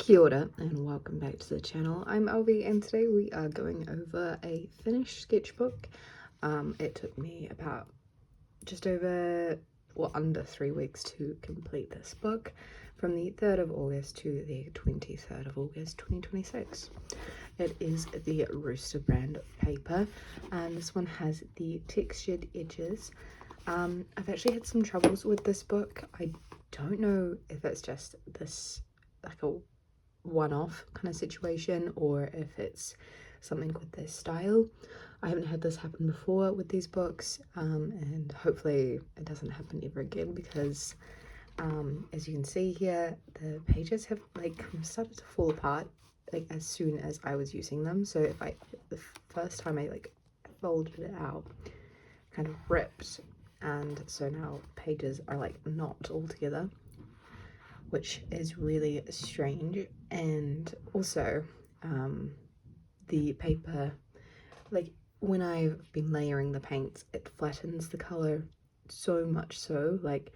Kia ora and welcome back to the channel. I'm Elvie and today we are going over a finished sketchbook. It took me about just over or under 3 weeks to complete this book from the 3rd of August to the 23rd of August 2026. It is the Rooster brand paper and this one has the textured edges. I've actually had some troubles with this book. I don't know if it's just this like a one-off kind of situation or if it's something with their style. I haven't had this happen before with these books, and hopefully it doesn't happen ever again because as you can see here, the pages have like kind of started to fall apart like as soon as I was using them. So if the first time I like folded it out, kind of ripped, and so now pages are like not all together, which is really strange. And also the paper, like when I've been layering the paints, it flattens the color so much so, like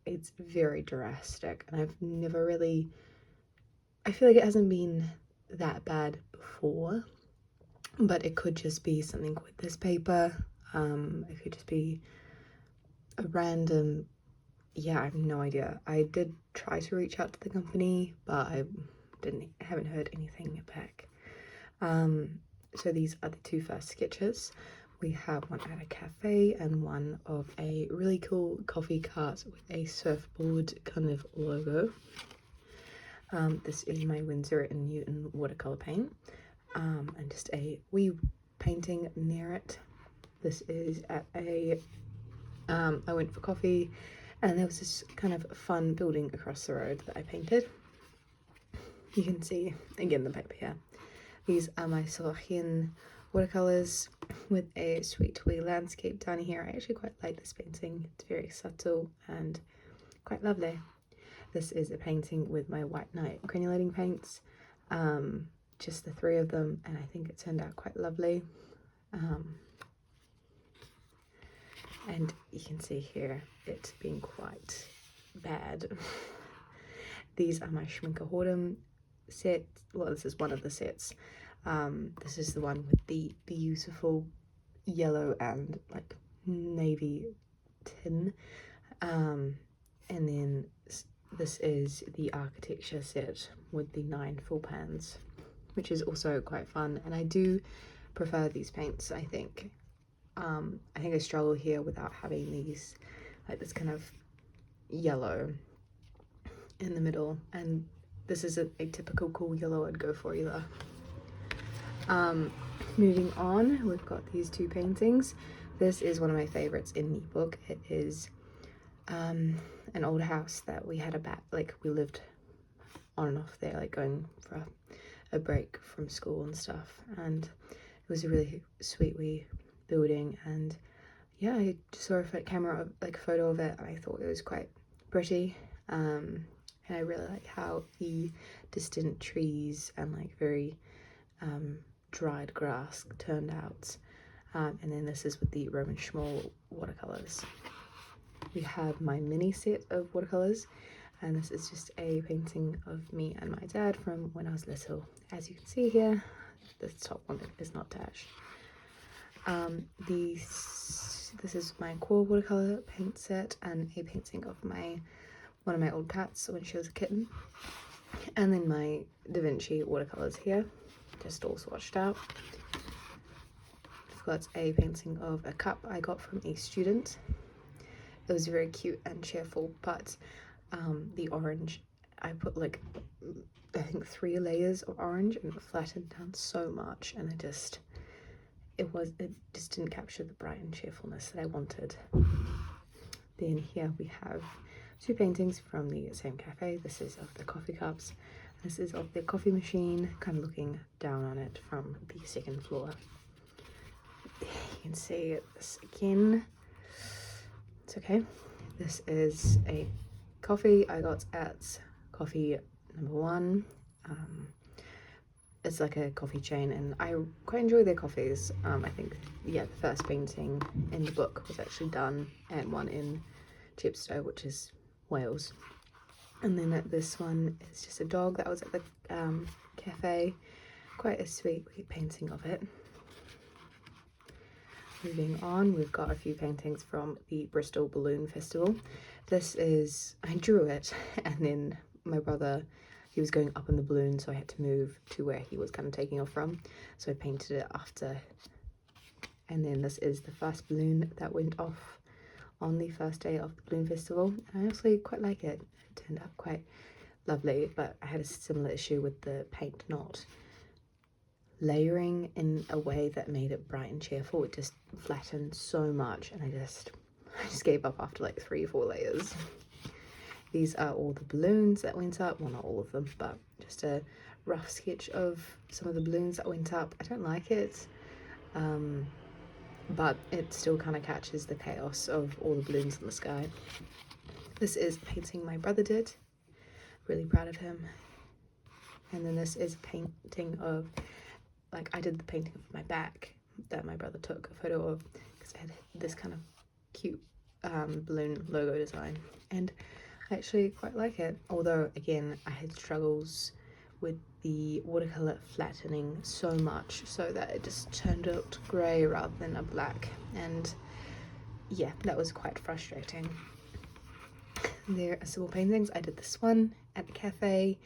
it's very drastic, and I've never really, I feel like it hasn't been that bad before, but it could just be something with this paper. It could just be a random, yeah, I have no idea. I did try to reach out to the company, but I haven't heard anything back. So these are the two first sketches. We have one at a cafe and one of a really cool coffee cart with a surfboard kind of logo. This is my Winsor & Newton watercolor paint, and just a wee painting near it. This is at a, I went for coffee and there was this kind of fun building across the road that I painted. You can see again the paper here. These are my Slovakian watercolors with a sweet wee landscape down here. I actually quite like this painting. It's very subtle and quite lovely. This is a painting with my White Knight granulating paints, just the 3 of them, and I think it turned out quite lovely. And you can see here it being quite bad. These are my Schminke Hoardem set. Well, this is one of the sets. This is the one with the beautiful yellow and like navy tin. And then this is the architecture set with the 9 full pans, which is also quite fun. And I do prefer these paints, I think. I think I struggle here without having these, like this kind of yellow in the middle, and this is a typical cool yellow I'd go for either. Moving on, we've got these 2 paintings. This is one of my favorites in the book. It is an old house that we had we lived on and off there, like going for a break from school and stuff, and it was a really sweet wee building. And yeah, I just saw a photo of it and I thought it was quite pretty, and I really like how the distant trees and like very dried grass turned out. And then this is with the Roman Schmoll watercolors. We have my mini set of watercolors, and this is just a painting of me and my dad from when I was little. As you can see here, the top one is not attached. This is my core watercolor paint set and a painting of one of my old cats when she was a kitten, and then my Da Vinci watercolors here, just all swatched out. I've got a painting of a cup I got from a student. It was very cute and cheerful, but the orange, I put like I think 3 layers of orange and it flattened down so much, and it just didn't capture the bright and cheerfulness that I wanted. Then here we have 2 paintings from the same cafe. This is of the coffee cups. This is of the coffee machine, kind of looking down on it from the 2nd floor. You can see this again. It's okay. This is a coffee I got at coffee number 1. It's like a coffee chain and I quite enjoy their coffees. I think, yeah, the first painting in the book was actually done at one in Chepstow, which is Wales. And then this one is just a dog that was at the cafe. Quite a sweet painting of it. Moving on, we've got a few paintings from the Bristol Balloon Festival. This is, I drew it, and then my brother, he was going up in the balloon, so I had to move to where he was kind of taking off from. So I painted it after. And then this is the first balloon that went off on the first day of the Balloon Festival. And I actually quite like it. It turned out quite lovely, but I had a similar issue with the paint not layering in a way that made it bright and cheerful. It just flattened so much, and I just gave up after like 3 or 4 layers. These are all the balloons that went up. Well, not all of them, but just a rough sketch of some of the balloons that went up. I don't like it, but it still kind of catches the chaos of all the balloons in the sky. This is a painting my brother did. Really proud of him. And then this is a painting of, like, I did the painting of my back that my brother took a photo of, because it had this kind of cute balloon logo design, and I actually quite like it, although again I had struggles with the watercolor flattening so much so that it just turned out grey rather than a black, and yeah, that was quite frustrating. There are several paintings. I did this one at the cafe,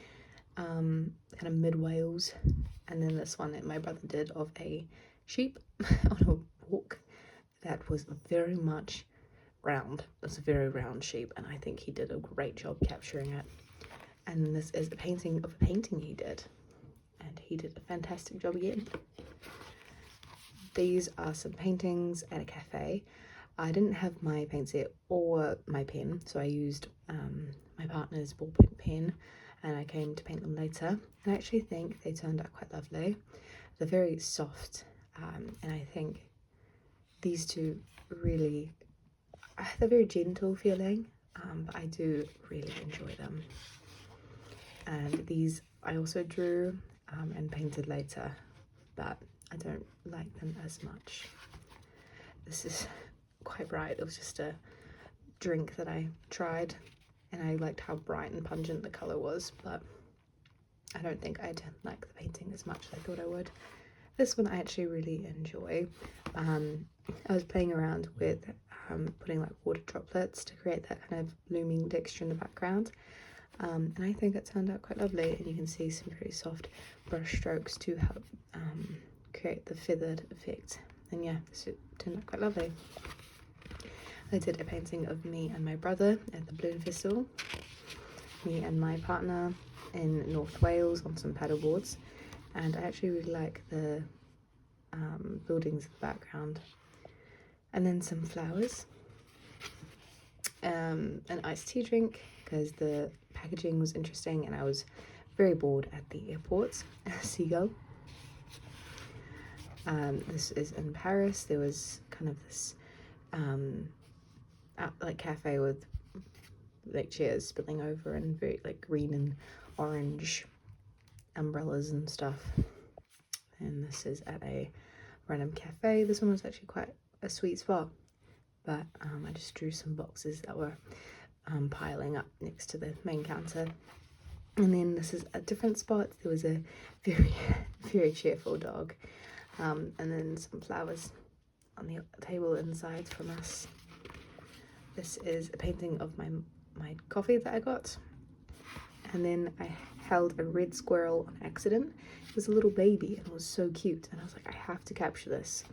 kind of mid-Wales, and then this one that my brother did of a sheep on a walk that was very much round. It's a very round sheep, and I think he did a great job capturing it. And this is a painting of a painting he did, and he did a fantastic job again. These are some paintings at a cafe. I didn't have my paint set or my pen, so I used my partner's ballpoint pen, and I came to paint them later, and I actually think they turned out quite lovely. They're very soft, and I think these two really, they're very gentle feeling, but I do really enjoy them. And these I also drew and painted later, but I don't like them as much. This is quite bright. It was just a drink that I tried, and I liked how bright and pungent the colour was, but I don't think I'd like the painting as much as I thought I would. This one I actually really enjoy. I was playing around with putting like water droplets to create that kind of looming texture in the background, and I think it turned out quite lovely, and you can see some very soft brush strokes to help create the feathered effect, and yeah, this turned out quite lovely. I did a painting of me and my brother at the Balloon Festival, me and my partner in North Wales on some paddle boards, and I actually really like the buildings in the background. And then some flowers, an iced tea drink because the packaging was interesting and I was very bored at the airport. A seagull. This is in Paris. There was kind of this like cafe with like chairs spilling over and very like green and orange umbrellas and stuff. And this is at a random cafe. This one was actually quite a sweet spot, but I just drew some boxes that were piling up next to the main counter. And then this is a different spot. There was a very very cheerful dog, and then some flowers on the table inside from us. This is a painting of my coffee that I got, and then I held a red squirrel on accident. It was a little baby and it was so cute, and I was like, I have to capture this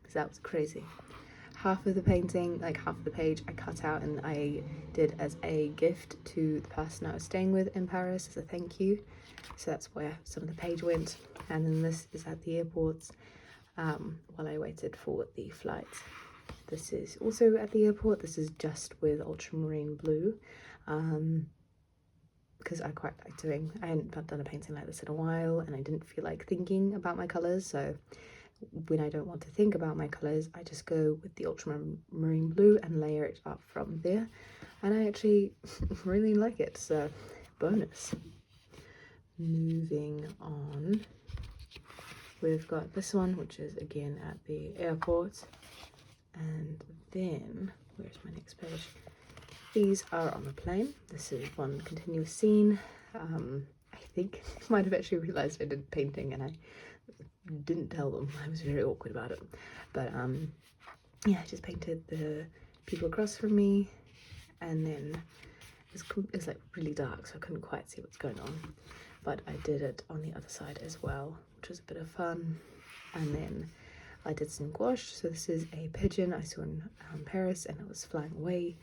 because that was crazy. Half of the painting, like half of the page, I cut out and I did as a gift to the person I was staying with in Paris as a thank you. So that's where some of the page went. And then this is at the airport while I waited for the flight. This is also at the airport. This is just with ultramarine blue because I quite like doing, I hadn't done a painting like this in a while, and I didn't feel like thinking about my colours, so when I don't want to think about my colours, I just go with the ultramarine blue and layer it up from there, and I actually really like it, so bonus. Moving on, we've got this one, which is again at the airport, and then where's my next page? These are on a plane. This is one continuous scene. I think I might have actually realised I did painting and I didn't tell them. I was very awkward about it. But yeah, I just painted the people across from me, and then it's like really dark, so I couldn't quite see what's going on. But I did it on the other side as well, which was a bit of fun. And then I did some gouache. So this is a pigeon I saw in Paris, and it was flying away.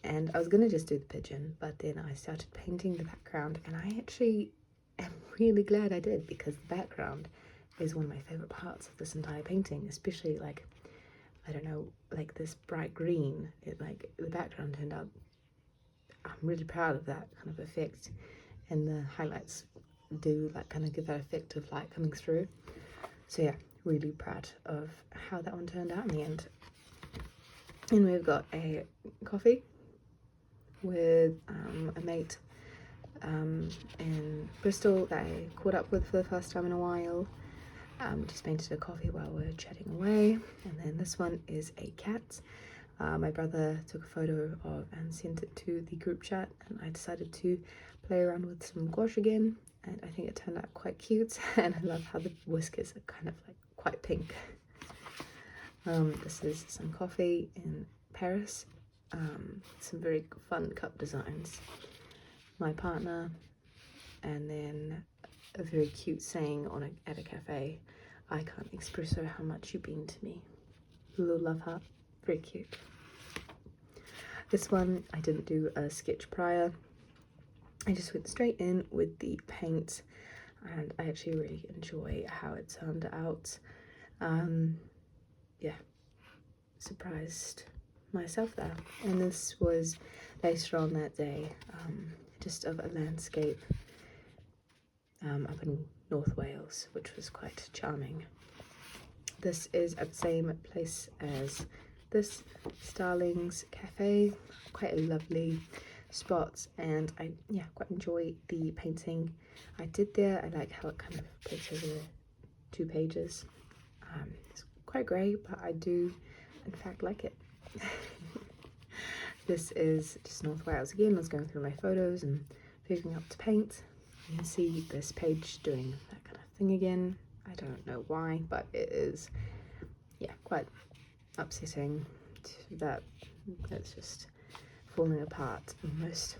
And I was gonna just do the pigeon, but then I started painting the background, and I actually am really glad I did, because the background is one of my favorite parts of this entire painting, especially like, I don't know, like this bright green. It like the background turned out, I'm really proud of that kind of effect, and the highlights do like kind of give that effect of light coming through. So yeah, really proud of how that one turned out in the end. And we've got a coffee with a mate in Bristol that I caught up with for the first time in a while. Just painted a coffee while we're chatting away. And then this one is a cat. My brother took a photo of and sent it to the group chat, and I decided to play around with some gouache again, and I think it turned out quite cute. And I love how the whiskers are kind of like quite pink. This is some coffee in Paris. Some very fun cup designs. My partner, and then a very cute saying at a cafe: "I can't express how much you've been to me." A little love heart, very cute. This one I didn't do a sketch prior. I just went straight in with the paint, and I actually really enjoy how it turned out. Yeah, surprised myself there. And this was later on that day, just of a landscape up in North Wales, which was quite charming. This is at the same place as this, Starling's Cafe. Quite a lovely spot, and I quite enjoy the painting I did there. I like how it kind of plays over the 2 pages. It's quite grey, but I do in fact like it. This is just North Wales again. I was going through my photos and picking up to paint. You can see this page doing that kind of thing again. I don't know why, but it is, yeah, quite upsetting that it's just falling apart almost.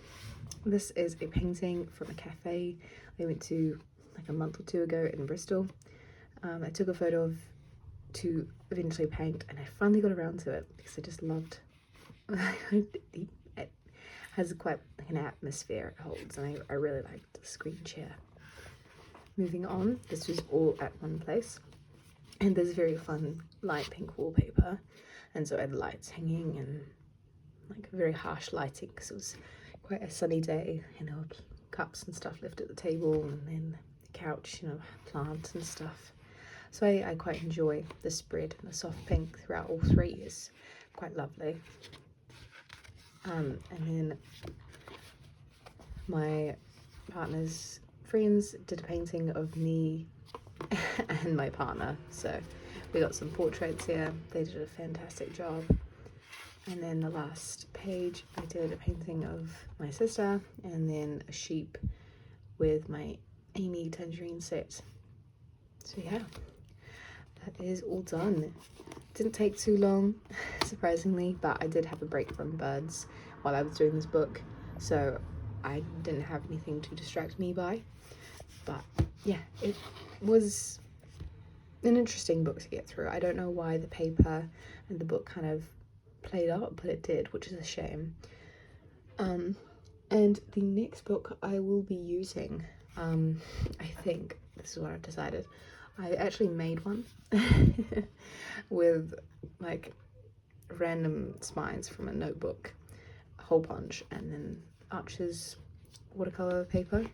This is a painting from a cafe I went to like a month or 2 ago in Bristol. I took a photo of to eventually paint, and I finally got around to it because I just loved it has quite like an atmosphere it holds, and I really liked the screen share. Moving on, this was all at one place, and there's very fun light pink wallpaper, and so I had lights hanging and like very harsh lighting because it was quite a sunny day, you know, cups and stuff left at the table, and then the couch, you know, plants and stuff. So I quite enjoy the spread and the soft pink throughout all 3 is quite lovely. And then my partner's friends did a painting of me and my partner, so we got some portraits here. They did a fantastic job. And then the last page I did a painting of my sister, and then a sheep with my Amy tangerine set. So yeah, that is all done. Didn't take too long, surprisingly, but I did have a break from birds while I was doing this book, so I didn't have anything to distract me by. But yeah, it was an interesting book to get through. I don't know why the paper and the book kind of played out, but it did, which is a shame. And the next book I will be using, I think this is what I've decided. I actually made one with like random spines from a notebook, a hole punch, and then Archer's watercolor paper,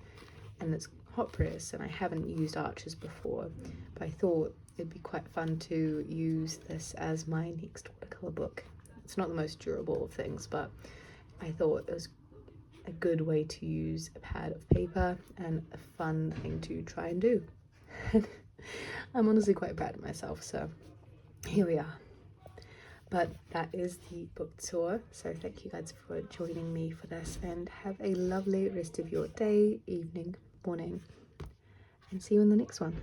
and it's hot press, and I haven't used Archer's before, but I thought it'd be quite fun to use this as my next watercolor book. It's not the most durable of things, but I thought it was a good way to use a pad of paper and a fun thing to try and do. I'm honestly quite proud of myself, so here we are. But that is the book tour, so thank you guys for joining me for this, and have a lovely rest of your day, evening, morning, and see you in the next one.